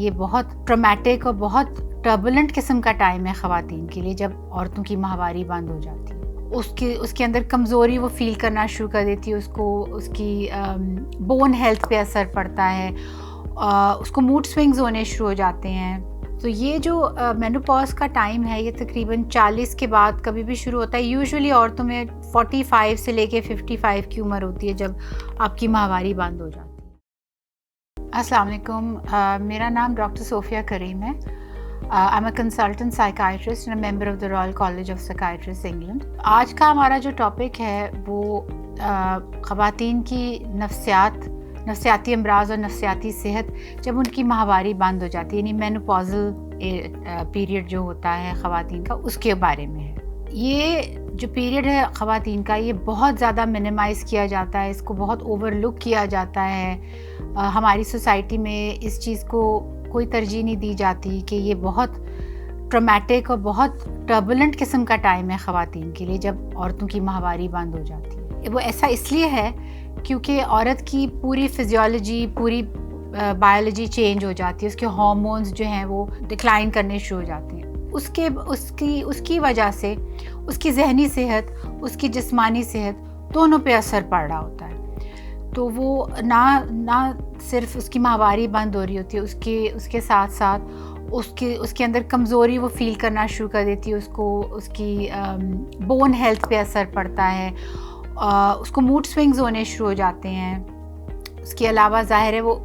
یہ بہت ٹرامیٹک اور بہت ٹربولنٹ قسم کا ٹائم ہے خواتین کے لیے، جب عورتوں کی ماہواری بند ہو جاتی ہے. اس کے اندر کمزوری وہ فیل کرنا شروع کر دیتی ہے، اس کی بون ہیلتھ پہ اثر پڑتا ہے، اس کو موڈ سوئنگز ہونے شروع ہو جاتے ہیں. تو یہ جو مینوپاز کا ٹائم ہے یہ تقریباً 40 کے بعد کبھی بھی شروع ہوتا ہے. یوزولی عورتوں میں 45 سے لے کے 55 کی عمر ہوتی ہے جب آپ کی ماہواری بند ہو جاتی ہے. السلام علیکم، میرا نام ڈاکٹر صوفیہ کریم ہے. I'm a consultant psychiatrist and a member of the Royal College of Psychiatrists England. آج کا ہمارا جو ٹاپک ہے وہ خواتین کی نفسیاتی امراض اور نفسیاتی صحت جب ان کی ماہواری بند ہو جاتی ہے، یعنی مینوپازل پیریڈ جو ہوتا ہے خواتین کا، اس کے بارے میں ہے. یہ جو پیریڈ ہے خواتین کا یہ بہت زیادہ منیمائز کیا جاتا ہے، اس کو بہت اوور لک کیا جاتا ہے. ہماری سوسائٹی میں اس چیز کو کوئی ترجیح نہیں دی جاتی کہ یہ بہت ٹرامیٹک اور بہت ٹربولنٹ قسم کا ٹائم ہے خواتین کے لیے جب عورتوں کی ماہواری بند ہو جاتی ہے. وہ ایسا اس لیے ہے کیونکہ عورت کی پوری فزیولوجی، پوری بایولوجی چینج ہو جاتی ہے، اس کے ہارمونز جو ہیں وہ ڈکلائن کرنے شروع ہو جاتے ہیں. اس کی وجہ سے اس کی ذہنی صحت، اس کی جسمانی صحت دونوں پہ اثر پڑ رہا ہوتا ہے. تو وہ نہ صرف اس کی ماہواری بند ہو رہی ہوتی ہے، اس کے ساتھ ساتھ اس کے اندر کمزوری وہ فیل کرنا شروع کر دیتی ہے، اس کی بون ہیلتھ پہ اثر پڑتا ہے، اس کو موڈ سوئنگز ہونے شروع ہو جاتے ہیں. اس کے علاوہ ظاہر ہے وہ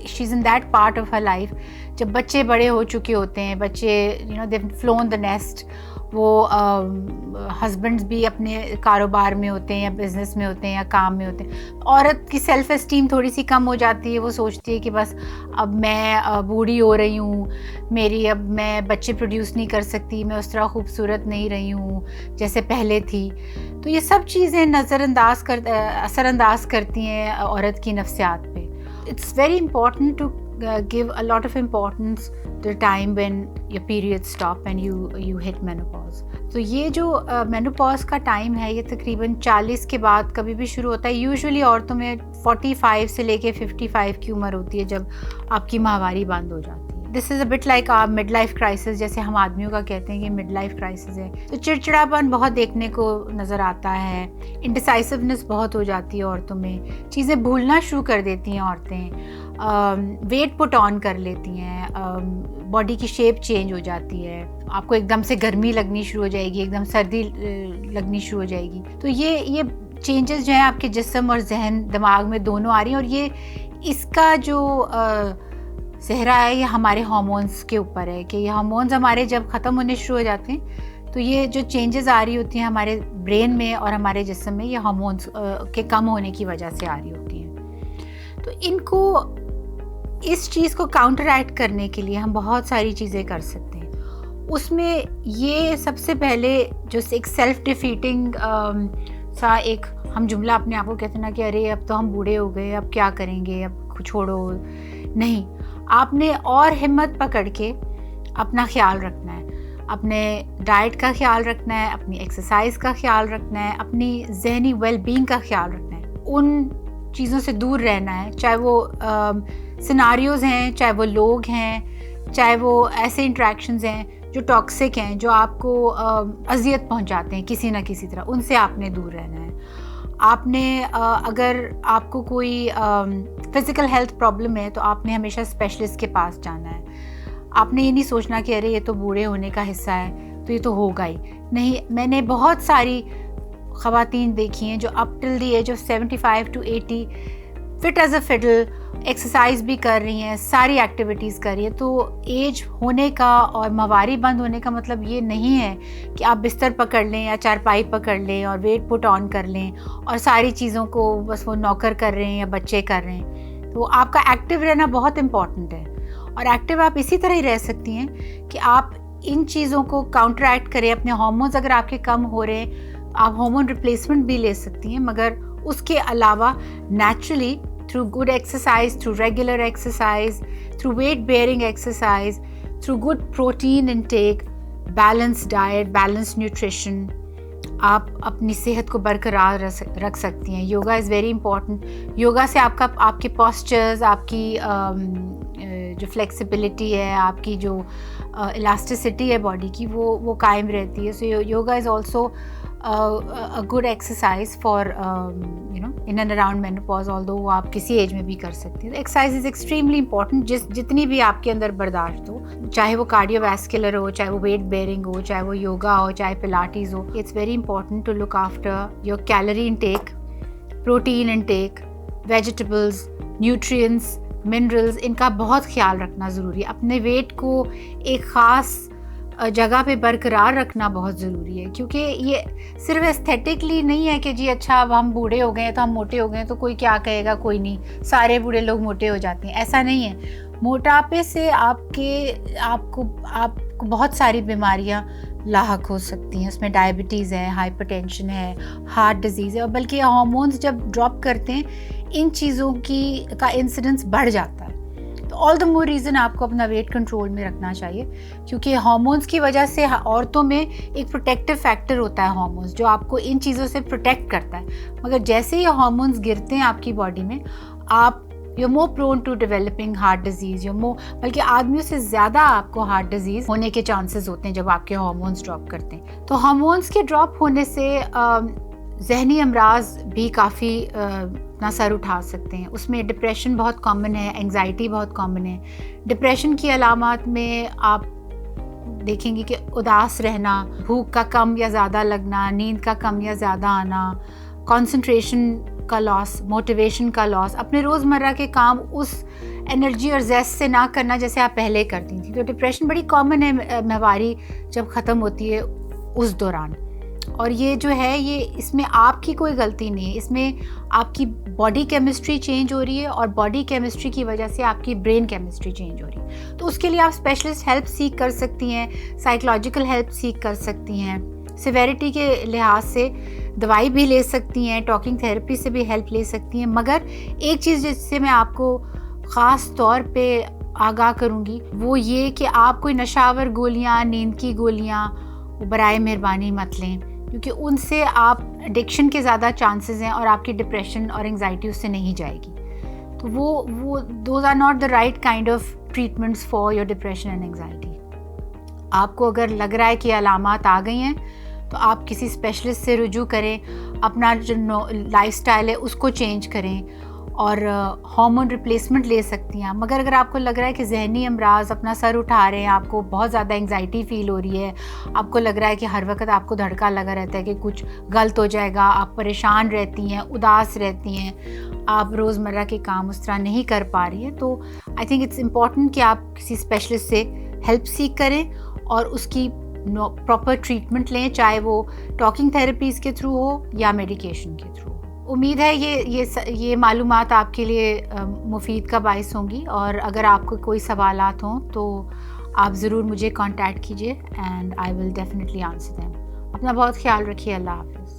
she is in that part of her life جب بچے بڑے ہو چکے ہوتے ہیں، بچے دے فلون دا نیسٹ، وہ ہسبینڈز بھی اپنے کاروبار میں ہوتے ہیں یا بزنس میں ہوتے ہیں یا کام میں ہوتے ہیں. عورت کی سیلف اسٹیم تھوڑی سی کم ہو جاتی ہے، وہ سوچتی ہے کہ بس اب میں بوڑھی ہو رہی ہوں، اب میں بچے پروڈیوس نہیں کر سکتی، میں اس طرح خوبصورت نہیں رہی ہوں جیسے پہلے تھی. تو یہ سب چیزیں اثر انداز کرتی ہیں عورت کی نفسیات پہ. It's very important to give a lot of importance to the time when your periods stop and you hit menopause. تو یہ جو مینوپاز کا ٹائم ہے یہ تقریباً 40 کے بعد کبھی بھی شروع ہوتا ہے. یوزولی عورتوں میں 45 سے لے کے 55 کی عمر ہوتی ہے جب آپ کی ماہواری بند ہو جاتی ہے. This is a bit like mid life crisis, جیسے ہم آدمیوں کا کہتے ہیں کہ مڈ لائف کرائسس ہے. تو چڑچڑاپن بہت دیکھنے کو نظر آتا ہے، انڈیسائسونیس بہت ہو جاتی ہے عورتوں میں، چیزیں بھولنا شروع کر دیتی ہیں عورتیں، ویٹ پٹ آن کر لیتی ہیں، باڈی کی شیپ چینج ہو جاتی ہے، آپ کو ایک دم سے گرمی لگنی شروع ہو جائے گی، ایک دم سردی لگنی شروع ہو جائے گی. تو یہ چینجز جو ہیں آپ کے جسم اور ذہن دماغ میں دونوں آ رہی ہیں، اور اس کا جو صحرا ہے یہ ہمارے ہارمونز کے اوپر ہے کہ یہ ہارمونز ہمارے جب ختم ہونے شروع ہو جاتے ہیں تو یہ جو چینجز آ رہی ہوتی ہیں ہمارے برین میں اور ہمارے جسم میں، یہ ہارمونز کے کم ہونے کی وجہ سے آ رہی ہوتی ہیں. تو ان کو اس چیز کو کاؤنٹر ایکٹ کرنے کے لیے ہم بہت ساری چیزیں کر سکتے ہیں. اس میں یہ سب سے پہلے جو ایک سیلف ڈیفیٹنگ سا ایک ہم جملہ اپنے آپ کو کہتے ہیں نا کہ ارے اب تو ہم بوڑھے ہو گئے، اب کیا کریں گے، اب چھوڑو. نہیں، آپ نے اور ہمت پکڑ کے اپنا خیال رکھنا ہے، اپنے ڈائٹ کا خیال رکھنا ہے، اپنی ایکسرسائز کا خیال رکھنا ہے، اپنی ذہنی ویل بینگ کا خیال رکھنا ہے. ان چیزوں سے دور رہنا ہے، چاہے وہ سیناریوز ہیں، چاہے وہ لوگ ہیں، چاہے وہ ایسے انٹریکشنز ہیں جو ٹاکسک ہیں، جو آپ کو اذیت پہنچاتے ہیں کسی نہ کسی طرح، ان سے آپ نے دور رہنا ہے. آپ نے اگر آپ کو کوئی فزیکل ہیلتھ پرابلم ہے تو آپ نے ہمیشہ اسپیشلسٹ کے پاس جانا ہے. آپ نے یہ نہیں سوچنا کہ ارے یہ تو بوڑھے ہونے کا حصہ ہے تو یہ تو ہوگا ہی. نہیں، میں نے بہت ساری خواتین دیکھی ہیں جو up till the age of 75 to 80 fit as a fiddle, exercise بھی کر رہی ہیں، ساری ایکٹیویٹیز کر رہی ہیں. تو ایج ہونے کا اور ماہواری بند ہونے کا مطلب یہ نہیں ہے کہ آپ بستر پکڑ لیں یا چارپائی پکڑ لیں اور ویٹ پٹ آن کر لیں اور ساری چیزوں کو بس وہ نوکر کر رہے ہیں یا بچے کر رہے ہیں. تو آپ کا ایکٹیو رہنا بہت امپورٹنٹ ہے، اور ایکٹیو آپ اسی طرح ہی رہ سکتی ہیں کہ آپ ان چیزوں کو کاؤنٹر ایکٹ کریں. اپنے ہارمونز اگر آپ کے کم ہو رہے ہیں آپ ہارمون ریپلیسمنٹ بھی لے سکتی ہیں، مگر اس کے علاوہ naturally through good exercise, through regular exercise, through weight bearing exercise, through good protein intake, balanced diet, balanced nutrition, آپ اپنی صحت کو برقرار رکھ سکتی ہیں. Yoga is very important. Yoga سے آپ کے پاسچرز، آپ کی جو فلیکسیبلٹی ہے, آپ کی جو الاسٹیسٹی ہے باڈی کی, وہ قائم رہتی ہے. So yoga is also a good exercise for in and around menopause, although وہ آپ کسی ایج میں بھی کر سکتے ہیں. ایکسرسائز از ایکسٹریملی امپورٹنٹ, جتنی بھی آپ کے اندر برداشت ہو, چاہے وہ کارڈیو ویسکولر ہو, چاہے وہ ویٹ بیئرنگ ہو, چاہے وہ یوگا ہو, چاہے پلاٹیز ہو. It's very important to look after your calorie intake, protein intake, vegetables, nutrients, minerals, ان کا بہت خیال رکھنا ضروری ہے. اپنے ویٹ کو ایک خاص جگہ پہ برقرار رکھنا بہت ضروری ہے, کیونکہ یہ صرف ایستھیٹکلی نہیں ہے کہ جی اچھا اب ہم بوڑھے ہو گئے ہیں تو ہم موٹے ہو گئے ہیں تو کوئی کیا کہے گا, کوئی نہیں, سارے بوڑھے لوگ موٹے ہو جاتے ہیں. ایسا نہیں ہے. موٹاپے سے آپ کو بہت ساری بیماریاں لاحق ہو سکتی ہیں. اس میں ڈائبٹیز ہے, ہائپر ٹینشن ہے, ہارٹ ڈیزیز ہے, اور بلکہ ہارمونز جب ڈراپ کرتے ہیں ان چیزوں کا انسیڈنس بڑھ جاتا ہے. تو آل دا مور ریزن آپ کو اپنا ویٹ کنٹرول میں رکھنا چاہیے, کیونکہ ہارمونس کی وجہ سے عورتوں میں ایک پروٹیکٹیو فیکٹر ہوتا ہے ہارمونس, جو آپ کو ان چیزوں سے پروٹیکٹ کرتا ہے. مگر جیسے یہ ہارمونس گرتے ہیں آپ کی باڈی میں, آپ you more prone to developing heart disease, بلکہ آدمیوں سے زیادہ آپ کو ہارٹ ڈیزیز ہونے کے چانسز ہوتے ہیں جب آپ کے ہارمونس ڈراپ کرتے ہیں. تو ہارمونس کے ڈراپ ہونے سے ذہنی امراض بھی کافی اپنا سر اٹھا سکتے ہیں. اس میں ڈپریشن بہت کامن ہے, انگزائٹی بہت کامن ہے. ڈپریشن کی علامات میں آپ دیکھیں گے کہ اداس رہنا, بھوک کا کم یا زیادہ لگنا, نیند کا کم یا زیادہ آنا, کنسنٹریشن کا لاس, موٹیویشن کا لاس, اپنے روزمرہ کے کام اس انرجی اور زیست سے نہ کرنا جیسے آپ پہلے کرتی تھیں. تو ڈپریشن بڑی کامن ہے مہواری جب ختم ہوتی ہے اس دوران. اور یہ جو ہے اس میں آپ کی کوئی غلطی نہیں ہے, اس میں آپ کی باڈی کیمسٹری چینج ہو رہی ہے, اور باڈی کیمسٹری کی وجہ سے آپ کی برین کیمسٹری چینج ہو رہی ہے. تو اس کے لیے آپ اسپیشلسٹ ہیلپ سیکھ کر سکتی ہیں, سائیکولوجیکل ہیلپ سیکھ کر سکتی ہیں, سیویرٹی کے لحاظ سے دوائی بھی لے سکتی ہیں, ٹاکنگ تھیراپی سے بھی ہیلپ لے سکتی ہیں. مگر ایک چیز جس سے میں آپ کو خاص طور پہ آگاہ کروں گی وہ یہ کہ آپ کوئی نشاور گولیاں, نیند کی گولیاں برائے مہربانی مت لیں, کیونکہ ان سے آپ ایڈکشن کے زیادہ چانسز ہیں, اور آپ کی ڈپریشن اور انگزائٹی اس سے نہیں جائے گی. تو وہ those are not the right kind of treatments for your depression and anxiety. آپ کو اگر لگ رہا ہے کہ علامات آ گئی ہیں تو آپ کسی اسپیشلسٹ سے رجوع کریں, اپنا جو لائف سٹائل ہے اس کو چینج کریں, اور ہارمون ریپلیسمنٹ لے سکتی ہیں. مگر اگر آپ کو لگ رہا ہے کہ ذہنی امراض اپنا سر اٹھا رہے ہیں, آپ کو بہت زیادہ انگزائٹی فیل ہو رہی ہے, آپ کو لگ رہا ہے کہ ہر وقت آپ کو دھڑکا لگا رہتا ہے کہ کچھ غلط ہو جائے گا, آپ پریشان رہتی ہیں, اداس رہتی ہیں, آپ روزمرہ کے کام اس طرح نہیں کر پا رہی ہیں, تو آئی تھنک اٹس امپورٹنٹ کہ آپ کسی اسپیشلسٹ سے ہیلپ سیکھ کریں اور اس کی پراپر ٹریٹمنٹ لیں, چاہے وہ ٹاکنگ تھیراپیز کے تھرو ہو یا میڈیکیشن کے تھرو. امید ہے یہ معلومات آپ کے لیے مفید کا باعث ہوں گی, اور اگر آپ کو کوئی سوالات ہوں تو آپ ضرور مجھے کانٹیکٹ کیجیے, and I will definitely answer them. اپنا بہت خیال رکھیے. اللہ حافظ.